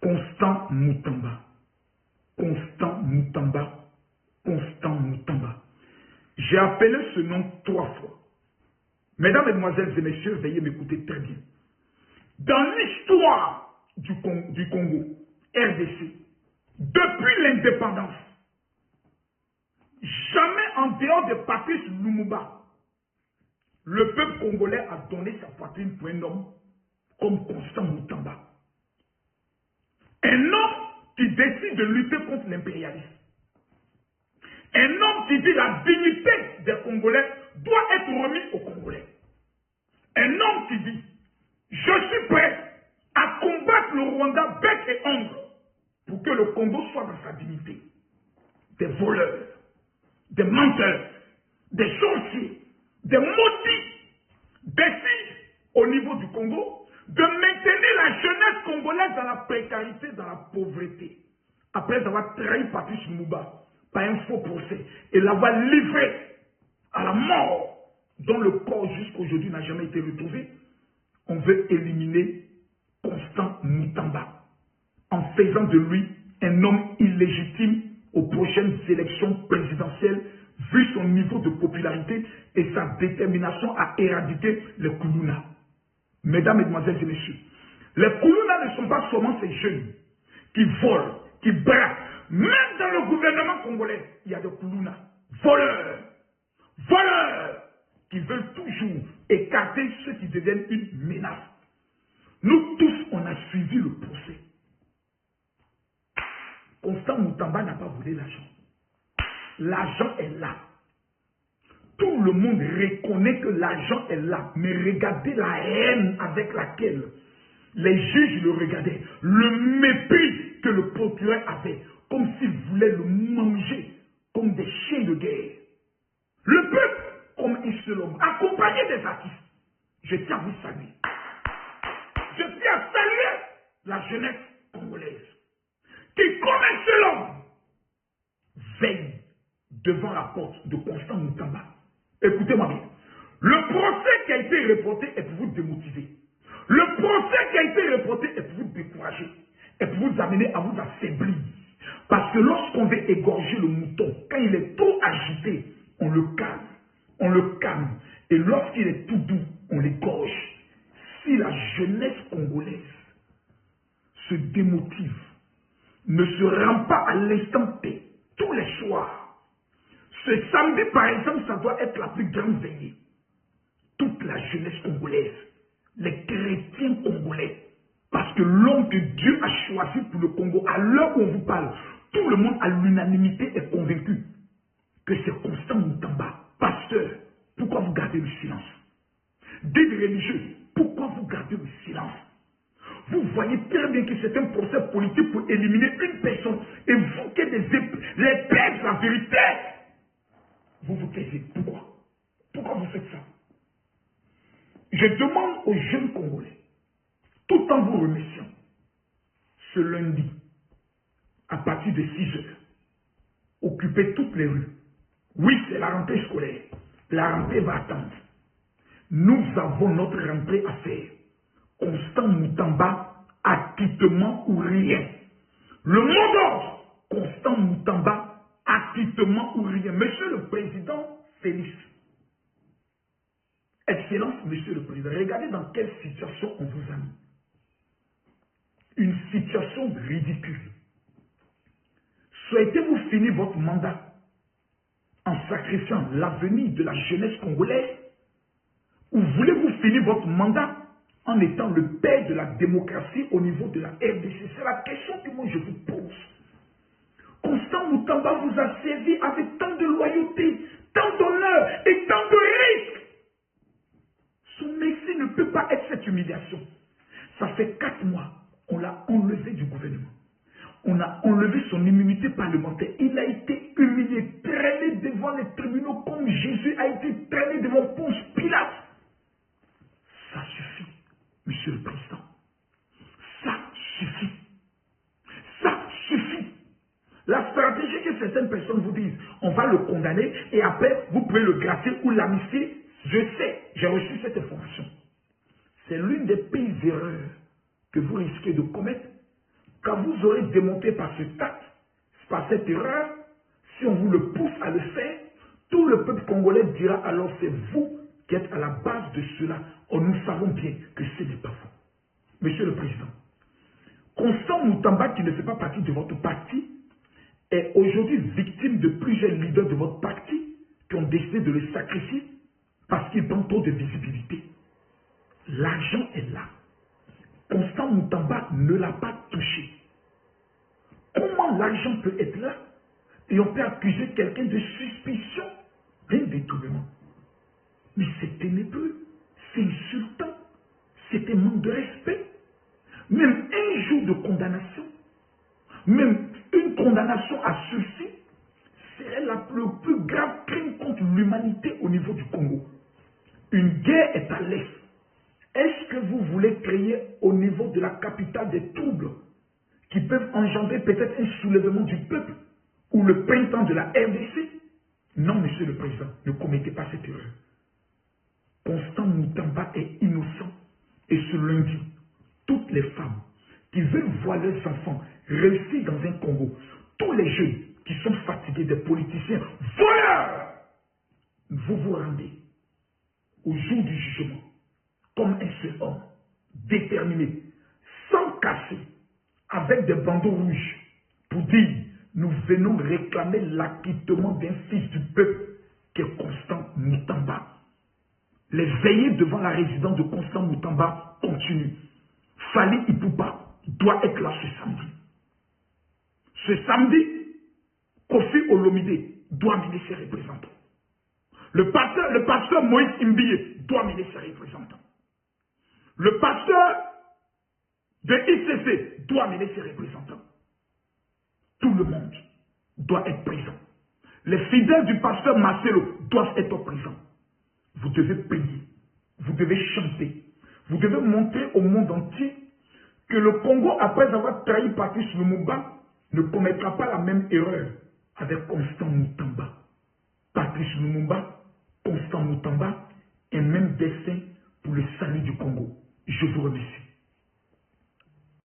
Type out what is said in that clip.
Constant Moutamba. Constant Moutamba. Constant Moutamba. J'ai appelé ce nom 3 fois. Mesdames, Mesdemoiselles et Messieurs, veuillez m'écouter très bien. Dans l'histoire du Congo, RDC, depuis l'indépendance, jamais en dehors de Patrice Lumumba, le peuple congolais a donné sa poitrine pour un homme comme Constant Moutamba. Un homme qui décide de lutter contre l'impérialisme. Un homme qui dit la dignité des Congolais doit être remise aux Congolais. Un homme qui dit je suis prêt à combattre le Rwanda bec et ongle pour que le Congo soit dans sa dignité. Des voleurs, des menteurs, des sorciers, des maudits décident au niveau du Congo de maintenir la jeunesse congolaise dans la précarité, dans la pauvreté. Après avoir trahi Patrice Lumumba par un faux procès et l'avoir livré à la mort, dont le corps jusqu'à aujourd'hui n'a jamais été retrouvé, on veut éliminer Constant Moutamba en faisant de lui un homme illégitime aux prochaines élections présidentielles vu son niveau de popularité et sa détermination à éradiquer les Koulouna. Mesdames, Mesdemoiselles et Messieurs, les Koulouna ne sont pas seulement ces jeunes qui volent, qui braquent. Même dans le gouvernement congolais, il y a des Koulouna, voleurs, qui veulent toujours écarter ceux qui deviennent une menace. Nous tous, on a suivi le procès. Constant Moutamba n'a pas volé l'argent. L'argent est là. Tout le monde reconnaît que l'argent est là. Mais regardez la haine avec laquelle les juges le regardaient. Le mépris que le procureur avait. Comme s'il voulait le manger comme des chiens de guerre. Le peuple, comme un seul homme, accompagné des artistes. Je tiens à vous saluer. Je tiens à saluer la jeunesse congolaise. Qui, comme un seul homme, veille devant la porte de Constant Moutamba. Écoutez-moi bien. Le procès qui a été reporté est pour vous démotiver. Le procès qui a été reporté est pour vous décourager. Est pour vous amener à vous affaiblir. Parce que lorsqu'on veut égorger le mouton, quand il est trop agité, on le calme. On le calme. Et lorsqu'il est tout doux, on l'égorge. Si la jeunesse congolaise se démotive, ne se rend pas à l'instant T, tous les soirs, ce samedi par exemple, ça doit être la plus grande veillée. Toute la jeunesse congolaise, les chrétiens congolais, parce que l'homme que Dieu a choisi pour le Congo, à l'heure où on vous parle, tout le monde à l'unanimité est convaincu que c'est Constant Moutamba. Pasteur, pourquoi vous gardez le silence? Guide religieux, pourquoi vous gardez le silence? Vous voyez très bien que c'est un procès politique pour éliminer une personne et vous qui êtes les pères de la vérité. Vous vous taisez. Pourquoi? Pourquoi vous faites ça? Je demande aux jeunes Congolais, tout en vous remerciant, ce lundi, à partir de 6 heures, occupez toutes les rues. Oui, c'est la rentrée scolaire. La rentrée va attendre. Nous avons notre rentrée à faire. Constant Moutamba, acquittement ou rien. Le mot d'ordre, Constant Moutamba, acquittement ou rien. Monsieur le Président Félix, Excellence, Monsieur le Président, regardez dans quelle situation on vous a mis. Une situation ridicule. Souhaitez-vous finir votre mandat en sacrifiant l'avenir de la jeunesse congolaise? Ou voulez-vous finir votre mandat en étant le père de la démocratie au niveau de la RDC? C'est la question que moi je vous pose. Constant Moutamba vous a servi avec tant de loyauté, tant d'honneur et tant de risques. Son merci ne peut pas être cette humiliation. Ça fait 4 mois, on l'a enlevé du gouvernement. On a enlevé son immunité parlementaire. Il a été humilié, traîné devant les tribunaux comme Jésus a été traîné devant Ponce Pilate. Ça suffit, Monsieur le Président. Ça suffit. Ça suffit. La stratégie que certaines personnes vous disent, on va le condamner et après vous pouvez le gracier ou l'amnistier. Je sais, j'ai reçu cette information. C'est l'une des pires erreurs que vous risquez de commettre quand vous aurez démonté par cet acte, par cette erreur, si on vous le pousse à le faire, tout le peuple congolais dira alors c'est vous qui êtes à la base de cela. Or, nous savons bien que ce n'est pas vous. Monsieur le Président, Constant Moutamba, qui ne fait pas partie de votre parti, est aujourd'hui victime de plusieurs leaders de votre parti qui ont décidé de le sacrifier parce qu'il prend trop de visibilité. L'argent est là. Constant Moutamba ne l'a pas touché. Comment l'argent peut être là et on peut accuser quelqu'un de suspicion d'un détournement? Mais c'est ténébreux, c'est insultant, c'est un manque de respect. Même un jour de condamnation, même une condamnation à sursis, serait le plus grave crime contre l'humanité au niveau du Congo. Une guerre est à l'est. Est-ce que vous voulez créer au niveau de la capitale des troubles qui peuvent engendrer peut-être un soulèvement du peuple ou le printemps de la RDC? Non, Monsieur le Président, ne commettez pas cette erreur. Constant Moutamba est innocent. Et ce lundi, toutes les femmes qui veulent voir leurs enfants réussir dans un Congo, tous les jeunes qui sont fatigués des politiciens, voilà, vous vous rendez au jour du jugement comme un seul homme, déterminé, sans casser, avec des bandeaux rouges, pour dire, nous venons réclamer l'acquittement d'un fils du peuple qui est Constant Moutamba. Les veillées devant la résidence de Constant Moutamba continuent. Fally Ipupa doit être là ce samedi. Ce samedi, Kofi Olomide doit mener ses représentants. Le pasteur Moïse Imbiye doit mener ses représentants. Le pasteur de ICC doit mener ses représentants. Tout le monde doit être présent. Les fidèles du pasteur Marcelo doivent être présents. Vous devez prier, vous devez chanter, vous devez montrer au monde entier que le Congo, après avoir trahi Patrice Lumumba, ne commettra pas la même erreur avec Constant Moutamba. Patrice Lumumba, Constant Moutamba, un même dessein pour le salut du Congo. Je vous remercie.